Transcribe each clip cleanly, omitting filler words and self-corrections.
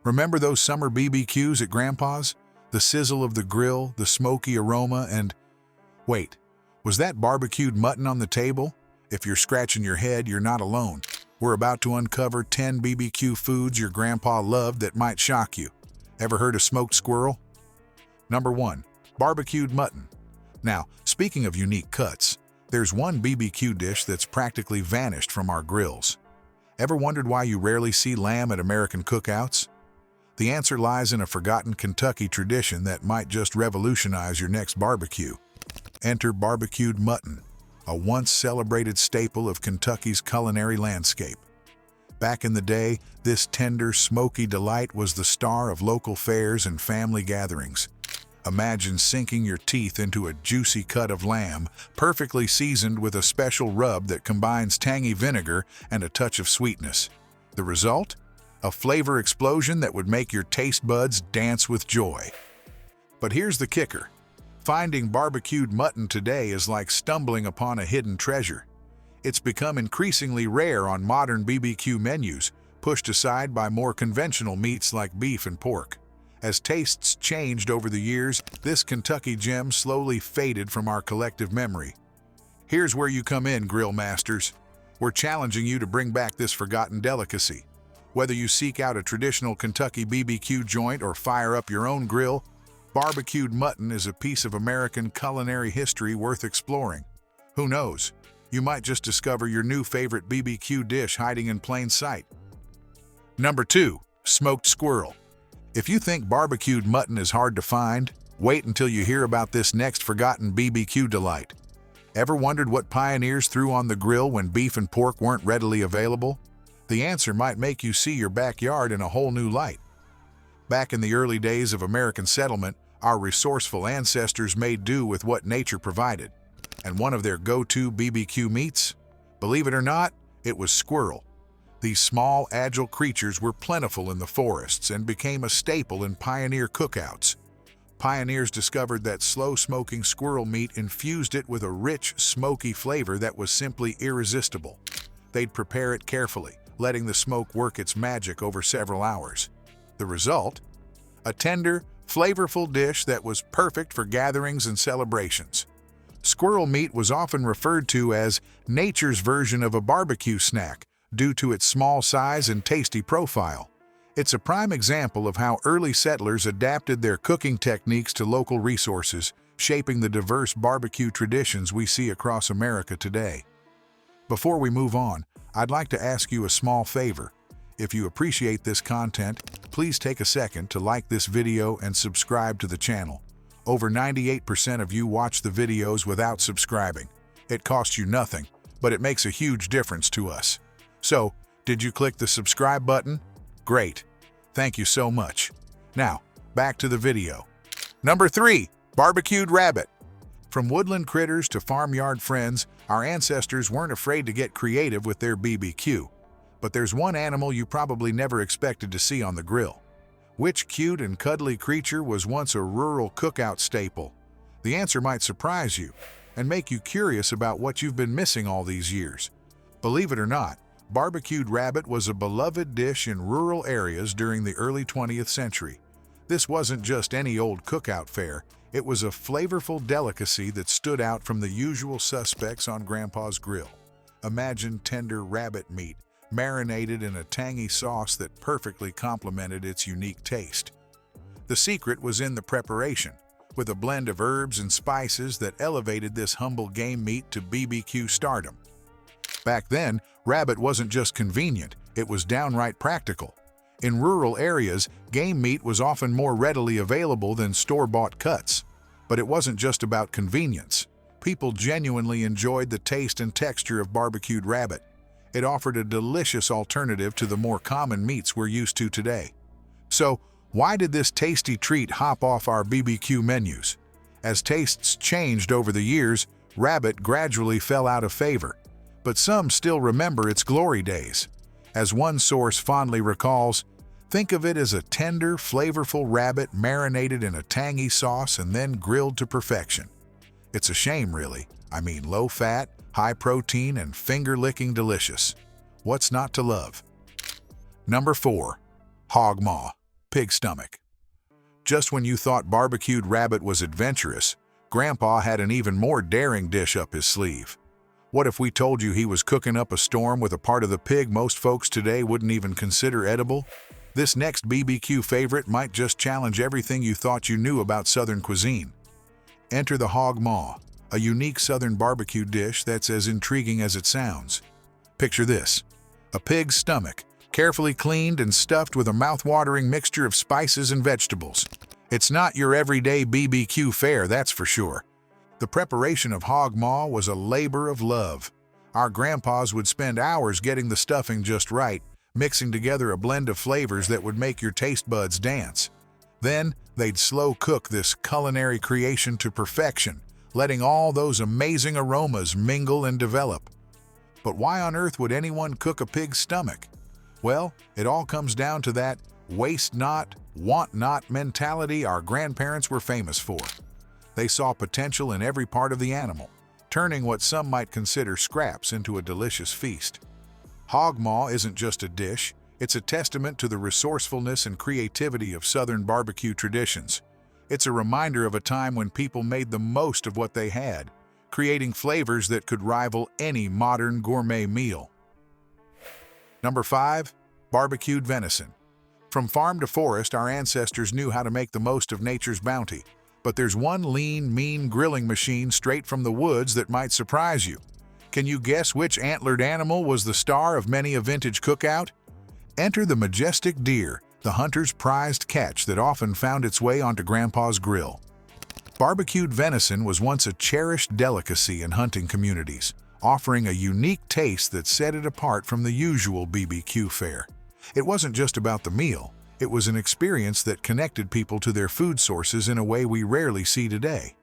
Remember those summer BBQs at Grandpa's? The sizzle of the grill, the smoky aroma, and... Wait, was that barbecued mutton on the table? If you're scratching your head, you're not alone. We're about to uncover 10 BBQ foods your grandpa loved that might shock you. Ever heard of smoked squirrel? Number 1. Barbecued mutton. Now, speaking of unique cuts, there's one BBQ dish that's practically vanished from our grills. Ever wondered why you rarely see lamb at American cookouts? The answer lies in a forgotten Kentucky tradition that might just revolutionize your next barbecue. Enter barbecued mutton, a once celebrated staple of Kentucky's culinary landscape. Back in the day, this tender, smoky delight was the star of local fairs and family gatherings. Imagine sinking your teeth into a juicy cut of lamb, perfectly seasoned with a special rub that combines tangy vinegar and a touch of sweetness. The result? A flavor explosion that would make your taste buds dance with joy. But here's the kicker. Finding barbecued mutton today is like stumbling upon a hidden treasure. It's become increasingly rare on modern BBQ menus, pushed aside by more conventional meats like beef and pork. As tastes changed over the years, this Kentucky gem slowly faded from our collective memory. Here's where you come in, grill masters. We're challenging you to bring back this forgotten delicacy. Whether you seek out a traditional Kentucky BBQ joint or fire up your own grill, barbecued mutton is a piece of American culinary history worth exploring. Who knows? You might just discover your new favorite BBQ dish hiding in plain sight. Number 2. Smoked squirrel. If you think barbecued mutton is hard to find, wait until you hear about this next forgotten BBQ delight. Ever wondered what pioneers threw on the grill when beef and pork weren't readily available? The answer might make you see your backyard in a whole new light. Back in the early days of American settlement, our resourceful ancestors made do with what nature provided. And one of their go-to BBQ meats? Believe it or not, it was squirrel. These small, agile creatures were plentiful in the forests and became a staple in pioneer cookouts. Pioneers discovered that slow-smoking squirrel meat infused it with a rich, smoky flavor that was simply irresistible. They'd prepare it carefully, letting the smoke work its magic over several hours. The result? A tender, flavorful dish that was perfect for gatherings and celebrations. Squirrel meat was often referred to as nature's version of a barbecue snack, due to its small size and tasty profile. It's a prime example of how early settlers adapted their cooking techniques to local resources, shaping the diverse barbecue traditions we see across America today. Before we move on, I'd like to ask you a small favor. If you appreciate this content, please take a second to like this video and subscribe to the channel. Over 98% of you watch the videos without subscribing. It costs you nothing, but it makes a huge difference to us. So, did you click the subscribe button? Great. Thank you so much. Now, back to the video. Number 3. Barbecued rabbit. From woodland critters to farmyard friends, our ancestors weren't afraid to get creative with their BBQ. But there's one animal you probably never expected to see on the grill. Which cute and cuddly creature was once a rural cookout staple? The answer might surprise you and make you curious about what you've been missing all these years. Believe it or not, barbecued rabbit was a beloved dish in rural areas during the early 20th century. This wasn't just any old cookout fare, it was a flavorful delicacy that stood out from the usual suspects on Grandpa's grill. Imagine tender rabbit meat, marinated in a tangy sauce that perfectly complemented its unique taste. The secret was in the preparation, with a blend of herbs and spices that elevated this humble game meat to BBQ stardom. Back then, rabbit wasn't just convenient, it was downright practical. In rural areas, game meat was often more readily available than store-bought cuts. But it wasn't just about convenience. People genuinely enjoyed the taste and texture of barbecued rabbit. It offered a delicious alternative to the more common meats we're used to today. So, why did this tasty treat hop off our BBQ menus? As tastes changed over the years, rabbit gradually fell out of favor. But some still remember its glory days. As one source fondly recalls, think of it as a tender, flavorful rabbit marinated in a tangy sauce and then grilled to perfection. It's a shame, really. I mean, low-fat, high-protein, and finger-licking delicious. What's not to love? Number 4. Hog maw. pig stomach. Just when you thought barbecued rabbit was adventurous, Grandpa had an even more daring dish up his sleeve. What if we told you he was cooking up a storm with a part of the pig most folks today wouldn't even consider edible? This next BBQ favorite might just challenge everything you thought you knew about Southern cuisine. Enter the hog maw, a unique Southern barbecue dish that's as intriguing as it sounds. Picture this: a pig's stomach, carefully cleaned and stuffed with a mouth-watering mixture of spices and vegetables. It's not your everyday BBQ fare, that's for sure. The preparation of hog maw was a labor of love. Our grandpas would spend hours getting the stuffing just right, mixing together a blend of flavors that would make your taste buds dance. Then, they'd slow cook this culinary creation to perfection, letting all those amazing aromas mingle and develop. But why on earth would anyone cook a pig's stomach? Well, it all comes down to that waste not, want not mentality our grandparents were famous for. They saw potential in every part of the animal, turning what some might consider scraps into a delicious feast. Hog maw isn't just a dish, it's a testament to the resourcefulness and creativity of Southern barbecue traditions. It's a reminder of a time when people made the most of what they had, creating flavors that could rival any modern gourmet meal. Number 5. Barbecued venison. From farm to forest, our ancestors knew how to make the most of nature's bounty. But there's one lean, mean grilling machine straight from the woods that might surprise you. Can you guess which antlered animal was the star of many a vintage cookout? Enter the majestic deer, the hunter's prized catch that often found its way onto Grandpa's grill. Barbecued venison was once a cherished delicacy in hunting communities, offering a unique taste that set it apart from the usual BBQ fare. It wasn't just about the meal. It was an experience that connected people to their food sources in a way we rarely see today.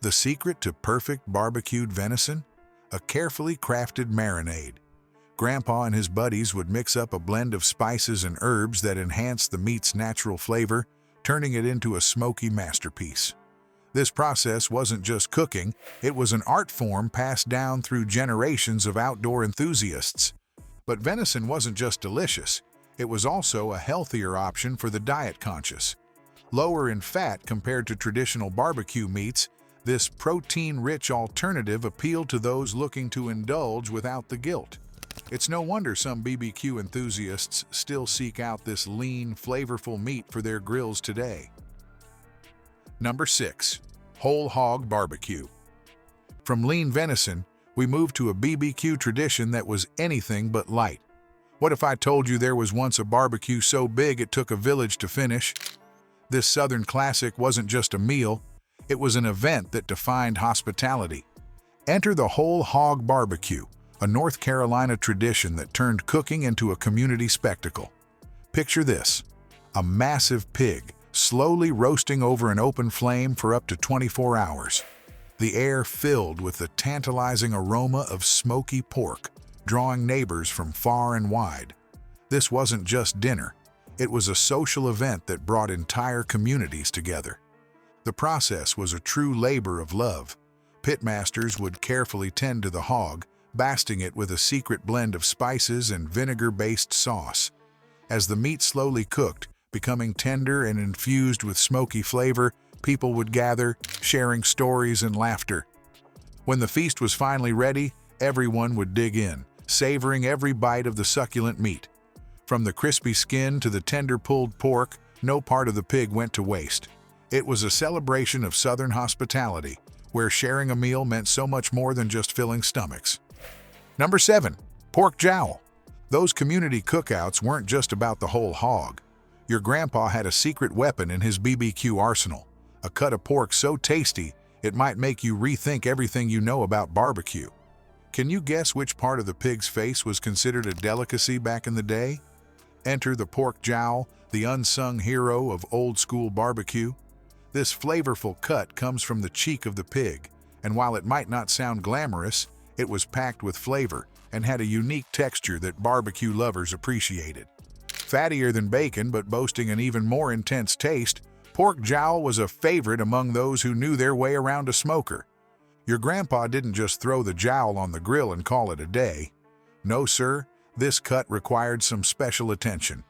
The secret to perfect barbecued venison? A carefully crafted marinade. Grandpa and his buddies would mix up a blend of spices and herbs that enhanced the meat's natural flavor, turning it into a smoky masterpiece. This process wasn't just cooking, it was an art form passed down through generations of outdoor enthusiasts. But venison wasn't just delicious. It was also a healthier option for the diet-conscious. Lower in fat compared to traditional barbecue meats, this protein-rich alternative appealed to those looking to indulge without the guilt. It's no wonder some BBQ enthusiasts still seek out this lean, flavorful meat for their grills today. Number 6. Whole hog barbecue. From lean venison, we moved to a BBQ tradition that was anything but light. What if I told you there was once a barbecue so big it took a village to finish? This Southern classic wasn't just a meal, it was an event that defined hospitality. Enter the whole hog barbecue, a North Carolina tradition that turned cooking into a community spectacle. Picture this: a massive pig, slowly roasting over an open flame for up to 24 hours. The air filled with the tantalizing aroma of smoky pork, drawing neighbors from far and wide. This wasn't just dinner, it was a social event that brought entire communities together. The process was a true labor of love. Pitmasters would carefully tend to the hog, basting it with a secret blend of spices and vinegar-based sauce. As the meat slowly cooked, becoming tender and infused with smoky flavor, people would gather, sharing stories and laughter. When the feast was finally ready, everyone would dig in, savoring every bite of the succulent meat. From the crispy skin to the tender pulled pork, no part of the pig went to waste. It was a celebration of Southern hospitality, where sharing a meal meant so much more than just filling stomachs. Number 7. Pork jowl. Those community cookouts weren't just about the whole hog. Your grandpa had a secret weapon in his BBQ arsenal, a cut of pork so tasty it might make you rethink everything you know about barbecue. Can you guess which part of the pig's face was considered a delicacy back in the day? Enter the pork jowl, the unsung hero of old-school barbecue. This flavorful cut comes from the cheek of the pig, and while it might not sound glamorous, it was packed with flavor and had a unique texture that barbecue lovers appreciated. Fattier than bacon but boasting an even more intense taste, pork jowl was a favorite among those who knew their way around a smoker. Your grandpa didn't just throw the jowl on the grill and call it a day. No, sir, this cut required some special attention.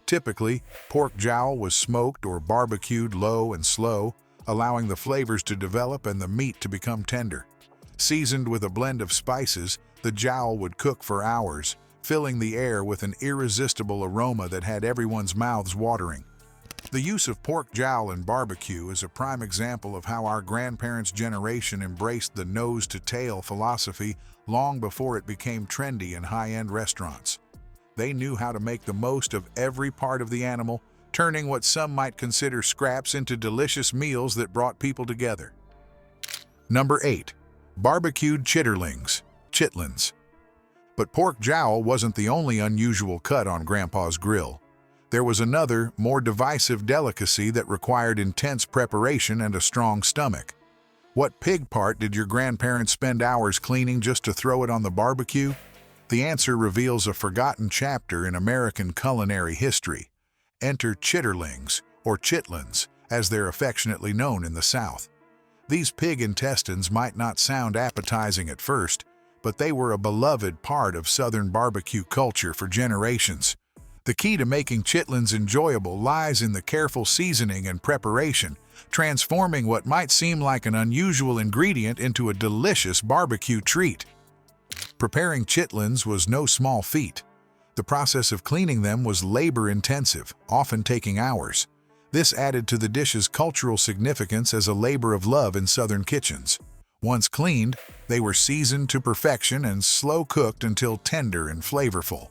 Typically, pork jowl was smoked or barbecued low and slow, allowing the flavors to develop and the meat to become tender. Seasoned with a blend of spices, the jowl would cook for hours, filling the air with an irresistible aroma that had everyone's mouths watering. The use of pork jowl in barbecue is a prime example of how our grandparents' generation embraced the nose-to-tail philosophy long before it became trendy in high-end restaurants. They knew how to make the most of every part of the animal, turning what some might consider scraps into delicious meals that brought people together. Number 8. Barbecued chitterlings, chitlins. But pork jowl wasn't the only unusual cut on Grandpa's grill. There was another, more divisive delicacy that required intense preparation and a strong stomach. What pig part did your grandparents spend hours cleaning just to throw it on the barbecue? The answer reveals a forgotten chapter in American culinary history. Enter chitterlings, or chitlins, as they're affectionately known in the South. These pig intestines might not sound appetizing at first, but they were a beloved part of Southern barbecue culture for generations. The key to making chitlins enjoyable lies in the careful seasoning and preparation, transforming what might seem like an unusual ingredient into a delicious barbecue treat. Preparing chitlins was no small feat. The process of cleaning them was labor-intensive, often taking hours. This added to the dish's cultural significance as a labor of love in Southern kitchens. Once cleaned, they were seasoned to perfection and slow-cooked until tender and flavorful.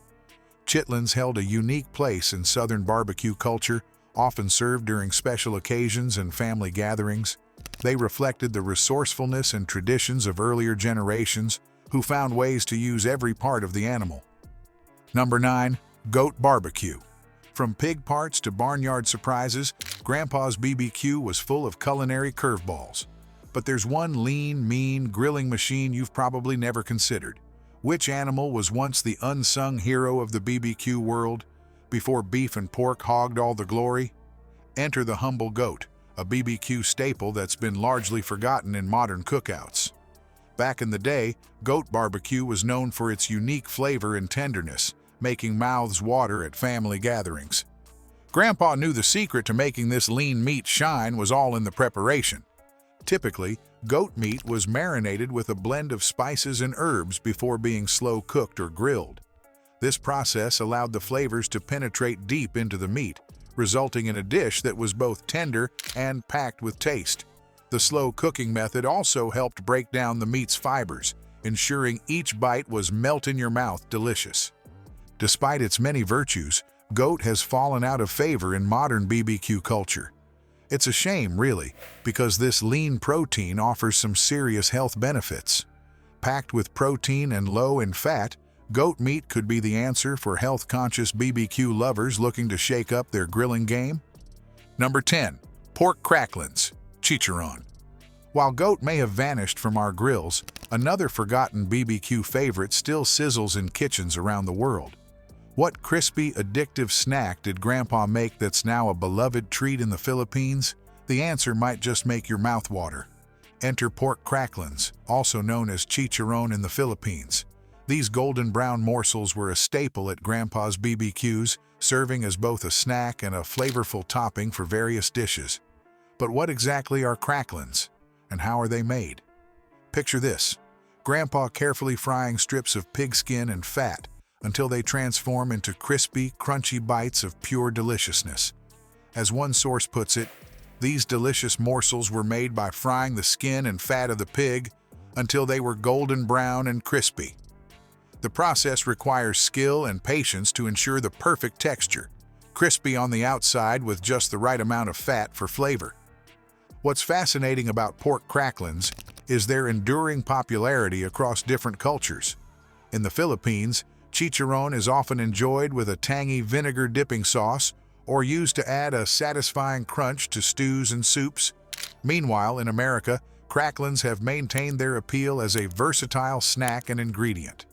Chitlins held a unique place in Southern barbecue culture, often served during special occasions and family gatherings. They reflected the resourcefulness and traditions of earlier generations who found ways to use every part of the animal. Number 9. Goat barbecue. From pig parts to barnyard surprises, Grandpa's BBQ was full of culinary curveballs. But there's one lean, mean grilling machine you've probably never considered. Which animal was once the unsung hero of the BBQ world, before beef and pork hogged all the glory? Enter the humble goat, a BBQ staple that's been largely forgotten in modern cookouts. Back in the day, goat barbecue was known for its unique flavor and tenderness, making mouths water at family gatherings. Grandpa knew the secret to making this lean meat shine was all in the preparation. Typically, goat meat was marinated with a blend of spices and herbs before being slow-cooked or grilled. This process allowed the flavors to penetrate deep into the meat, resulting in a dish that was both tender and packed with taste. The slow cooking method also helped break down the meat's fibers, ensuring each bite was melt-in-your-mouth delicious. Despite its many virtues, goat has fallen out of favor in modern BBQ culture. It's a shame, really, because this lean protein offers some serious health benefits. Packed with protein and low in fat, goat meat could be the answer for health-conscious BBQ lovers looking to shake up their grilling game. Number 10. Pork cracklings, chicharron. While goat may have vanished from our grills, another forgotten BBQ favorite still sizzles in kitchens around the world. What crispy, addictive snack did Grandpa make that's now a beloved treat in the Philippines? The answer might just make your mouth water. Enter pork cracklings, also known as chicharron in the Philippines. These golden brown morsels were a staple at Grandpa's BBQs, serving as both a snack and a flavorful topping for various dishes. But what exactly are cracklings, and how are they made? Picture this: Grandpa carefully frying strips of pig skin and fat until they transform into crispy, crunchy bites of pure deliciousness. As one source puts it, these delicious morsels were made by frying the skin and fat of the pig until they were golden brown and crispy. The process requires skill and patience to ensure the perfect texture, crispy on the outside with just the right amount of fat for flavor. What's fascinating about pork cracklings is their enduring popularity across different cultures. In the Philippines, chicharron is often enjoyed with a tangy vinegar dipping sauce or used to add a satisfying crunch to stews and soups. Meanwhile, in America, cracklings have maintained their appeal as a versatile snack and ingredient.